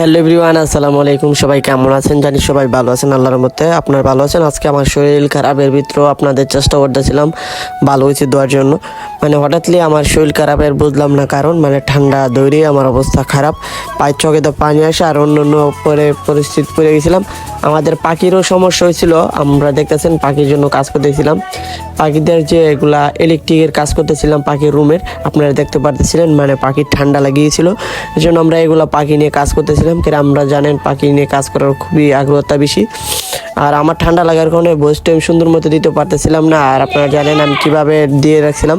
Hello everyone, আসসালামু আলাইকুম। সবাই কেমন আছেন? জানি সবাই ভালো আছেন, আল্লাহর রহমতে। আপনারা ভালো আছেন? আজকে আমার শরীর খারাপের ভিতরেও আপনাদের চেষ্টা করতেছিলাম ভালো হয়েছে দেওয়ার জন্য। হঠাৎই আমার শরীর খারাপের বুঝলাম না কারণ, ঠান্ডা দৌড়ে আমার অবস্থা খারাপ, পায়ের চোখে তো পানি আসে আর অন্য পরে পরিস্থিতি পড়ে গেছিলাম। আমাদের পাখিরও সমস্যা হয়েছিল, আমরা দেখতেছেন পাখির জন্য কাজ করতেছিলাম। পাখিদের যে এগুলা ইলেকট্রিকের কাজ করতেছিলাম পাখির রুমের, আপনারা দেখতে পারতেছিলেন। পাখির ঠান্ডা লাগিয়েছিল, এই জন্য আমরা এগুলা পাখি নিয়ে কাজ করতেছিলাম। কারণ আমরা জানেন পাখি নিয়ে কাজ করার খুবই আগ্রহতা বেশি। আর আমার ঠান্ডা লাগার কারণে ভয়েসটা আমি সুন্দর মতো দিতে পারতেছিলাম না। আর আপনারা জানেন আমি কিভাবে দিয়ে রাখছিলাম।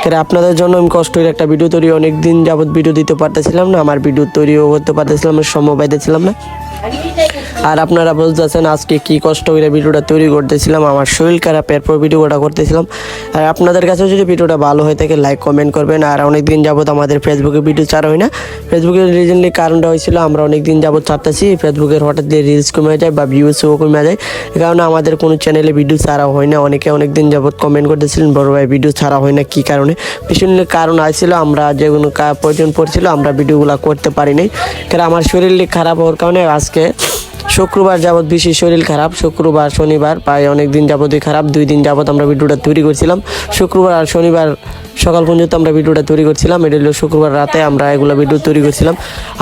কারণ আপনাদের জন্য আমি কষ্ট করে একটা ভিডিও তৈরি, অনেক দিন যাবত ভিডিও দিতে পারতেছিলাম না, আমার ভিডিও তৈরিও করতে পারতেছিলাম না, সময় পাইতেছিলাম না। আর আপনারা বুঝতেছেন আজকে কি কষ্ট করে ভিডিওটা তৈরি করতেছিলাম, আমার শরীর খারাপ, এরপর ভিডিওটা করতেছিলাম। আর আপনাদের কাছে যদি ভিডিওটা ভালো হয়ে থাকে লাইক কমেন্ট করবেন। আর অনেক দিন যাবত আমাদের ফেসবুকে ভিডিও ছাড়া হয় না। ফেসবুকের রিজনলি কারণটা হয়েছিল আমরা অনেক দিন যাবত ছাড়তেছি, ফেসবুকের হঠাৎ দিয়ে রিলস কমে যায় বা ভিউসও কমে যায়, এই কারণে আমাদের কোনো চ্যানেলে ভিডিও ছাড়া হয় না। অনেকে অনেক দিন যাবত কমেন্ট করতেছিলেন বড় ভাই ভিডিও ছাড়া হয় না কী কারণে। পিছনে কারণ আসছিল, আমরা যেগুলো প্রয়োজন পড়ছিল আমরা ভিডিওগুলো করতে পারি নাই। কারণ আমার শরীর খারাপ হওয়ার কারণে আজকে শুক্রবার যাবত বেশি শরীর খারাপ, শুক্রবার শনিবার প্রায় অনেক দিন যাবতই খারাপ। 2 দিন যাবত আমরা ভিডিওটা তৈরি করছিলাম, শুক্রবার আর শনিবার সকাল পর্যন্ত আমরা ভিডিওটা তৈরি করছিলাম। এটা হলো শুক্রবার রাতে আমরা এগুলো ভিডিও তৈরি করছিলাম।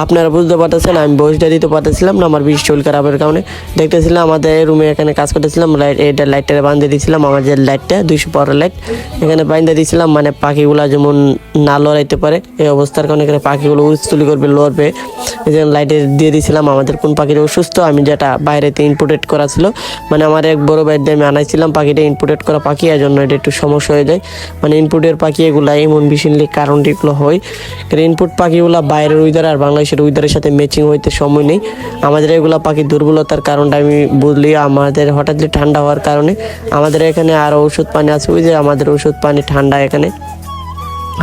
আপনারা বুঝতে পারতেছেন আমি বয়সটা দিতে পারতেছিলাম না আমার বেশি শরীর খারাপের কারণে। দেখতেছিলাম আমাদের রুমে এখানে কাজ করতেছিলাম, লাইটটা বাঁধিয়ে দিয়েছিলাম, আমার যে লাইটটা 200 পাওয়ারের লাইট এখানে বাঁধিয়ে দিয়েছিলাম। পাখিগুলো যেমন না লড়াইতে পারে এই অবস্থার কারণে এখানে পাখিগুলো উড়তুলি করবে, লড়বে, এই জন্য লাইটে দিয়ে দিয়েছিলাম। আমাদের কোন পাখিটা অসুস্থ আমি যেটা বাইরেতে ইনপুটেড করা ছিল, আমার এক বড় ভাই দিয়ে আমি আনাইছিলাম পাখিটা, ইনপুটেড করা পাখি, এর জন্য এটা একটু সমস্যা হয়ে যায়। ইনপুটের পাখি এগুলা এমন বিশিনলি কারণ এগুলো হয়। কারণ ইনপুট পাখিগুলা বাইরের উইদার আর বাংলাদেশের উইদারের সাথে ম্যাচিং হইতে সময় নেই। আমাদের এগুলা পাখির দুর্বলতার কারণটা আমি বুঝলি, আমাদের হঠাৎই ঠান্ডা হওয়ার কারণে আমাদের এখানে আরও ওষুধ পানি আছে, ওই যে আমাদের ওষুধ পানি ঠান্ডা এখানে।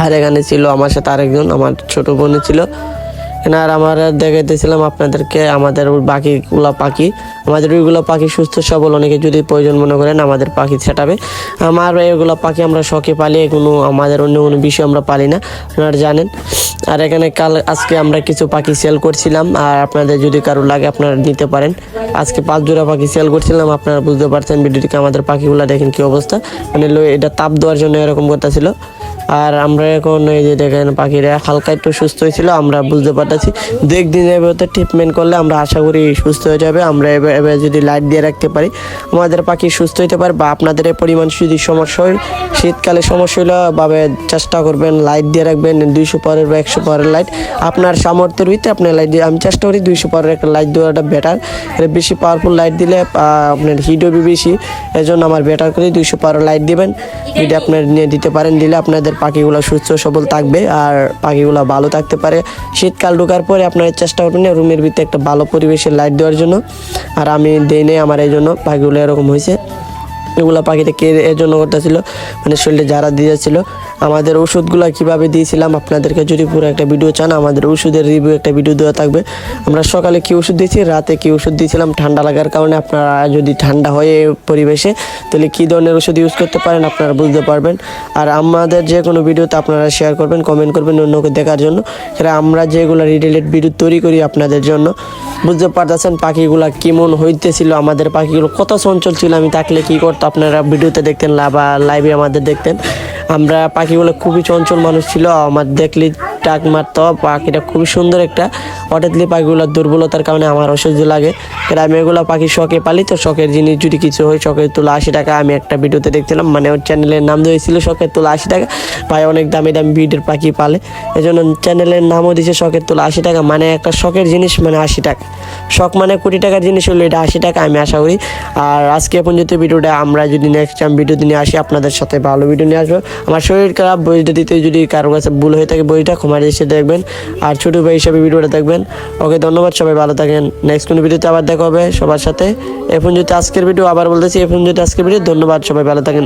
আর এখানে ছিল আমার সাথে আরেকজন, আমার ছোট বোন ছিল। আর আমরা দেখাইতেছিলাম আপনাদেরকে আমাদের বাকিগুলো পাখি, আমাদের ওইগুলো পাখি সুস্থ সবল, অনেকে যদি প্রয়োজন মনে করেন আমাদের পাখি ছেটাবে। আমার এগুলো পাখি আমরা শখে পালি, কোনো আমাদের অন্য কোনো বিষয় আমরা পালি না, আপনারা জানেন। আর এখানে আজকে আমরা কিছু পাখি সেল করছিলাম, আর আপনাদের যদি কারো লাগে আপনারা নিতে পারেন। আজকে 5 জোড়া পাখি সেল করছিলাম, আপনারা বুঝতে পারছেন ভিডিওটিকে। আমাদের পাখিগুলো দেখেন কি অবস্থা, এটা তাপ দেওয়ার জন্য এরকম করতেছিল। আর আমরা এখন এই যে দেখেন পাখিরা হালকা একটু সুস্থ হয়েছিল, আমরা বুঝতে পারতেছি 2 দিনের ভেতর ট্রিটমেন্ট করলে আমরা আশা করি সুস্থ হয়ে যাবে। আমরা এবার যদি লাইট দিয়ে রাখতে পারি আমাদের পাখি সুস্থ হতে পারে। বা আপনাদের এই পরিমাণ যদি সমস্যা হয়, শীতকালে সমস্যা হলে ভাবে চেষ্টা করবেন লাইট দিয়ে রাখবেন, 200 পাওয়ারের বা 100 পাওয়ারের লাইট আপনার সামর্থ্যের ভিতরে আপনি লাইট দিয়ে, আমি চেষ্টা করি 200 পাওয়ারের একটা লাইট দেওয়াটা বেটার। বেশি পাওয়ারফুল লাইট দিলে আপনার হিট হবে বেশি, এই জন্য আমার বেটার করে 200 পাওয়ারের লাইট দিবেন, যদি আপনার নিয়ে দিতে পারেন। দিলে আপনাদের পাখিগুলো সুস্থ সবল থাকবে আর পাখিগুলো ভালো থাকতে পারে। শীতকাল ঢোকার পরে আপনারা চেষ্টা করবেন রুমের ভিতরে একটা ভালো পরিবেশের লাইট দেওয়ার জন্য। আর আমি দেই নেই, আমার এই জন্য পাখিগুলো এরকম হয়েছে। এগুলো পাখিটা কে এর জন্য করতেছিল, শরীরে যারা দিয়েছিল। আমাদের ওষুধগুলো কিভাবে দিয়েছিলাম আপনাদেরকে যদি পুরো একটা ভিডিও চান, আমাদের ওষুধের রিভিউ একটা ভিডিও দেওয়া থাকবে। আমরা সকালে কি ওষুধ দিয়েছি, রাতে কি ওষুধ দিয়েছিলাম ঠান্ডা লাগার কারণে। আপনারা যদি ঠান্ডা হয় এই পরিবেশে তাহলে কী ধরনের ওষুধ ইউজ করতে পারেন আপনারা বুঝতে পারবেন। আর আমাদের যে কোনো ভিডিওতে আপনারা শেয়ার করবেন, কমেন্ট করবেন অন্যকে দেখার জন্য। সেটা আমরা যেগুলো রিলেটেড ভিডিও তৈরি করি আপনাদের জন্য। বুঝতে পারতেছেন পাখিগুলো কেমন হইতেছিল, আমাদের পাখিগুলো কত চঞ্চল ছিল, আমি থাকলে কী করতো আপনারা ভিডিওতে দেখতেন বা লাইভে আমাদের দেখতেন। আমরা পাখিগুলো খুবই চঞ্চল মানুষ ছিল, আমার দেখলে টাক মারতো। পাখিটা খুবই সুন্দর একটা, হঠাৎলি পাখিগুলোর দুর্বলতার কারণে আমার অসহ্য লাগে। আমি এগুলো পাখি শখে পালি, তো শখের জিনিস যদি কিছু হয়, শখের তুলা 80 টাকা। আমি একটা ভিডিওতে দেখছিলাম, ওর চ্যানেলের নাম দিয়েছিল শখের তুলা 80 টাকা। ভাই অনেক দামি দামি ব্রিডের পাখি পালে, এই জন্য চ্যানেলের নামও দিয়েছে শখের তুলা 80 টাকা। একটা শখের জিনিস 80 টাকা, শখ কোটি টাকার জিনিস হলো এটা 80 টাকা, আমি আশা করি। আর আজকে পর্যন্ত ভিডিওটা আমরা যদি নেক্সট টাইম ভিডিও নিয়ে আসি আপনাদের সাথে ভালো ভিডিও নিয়ে আসবো। আমার শরীর খারাপ, বইটা দিতে যদি কারো কাছে ভুল হয়ে থাকে বইটা ক্ষমা এসে দেখবেন, আর ছোটো ভাই হিসাবে ভিডিওটা দেখবেন। ওকে ধন্যবাদ, সবাই ভালো থাকেন। নেক্সট কোনো ভিডিওতে আবার দেখা হবে সবার সাথে। এখন যদি আজকের ভিডিও আবার বলতেছি, এখন যদি আজকের ভিডিও ধন্যবাদ, সবাই ভালো থাকেন।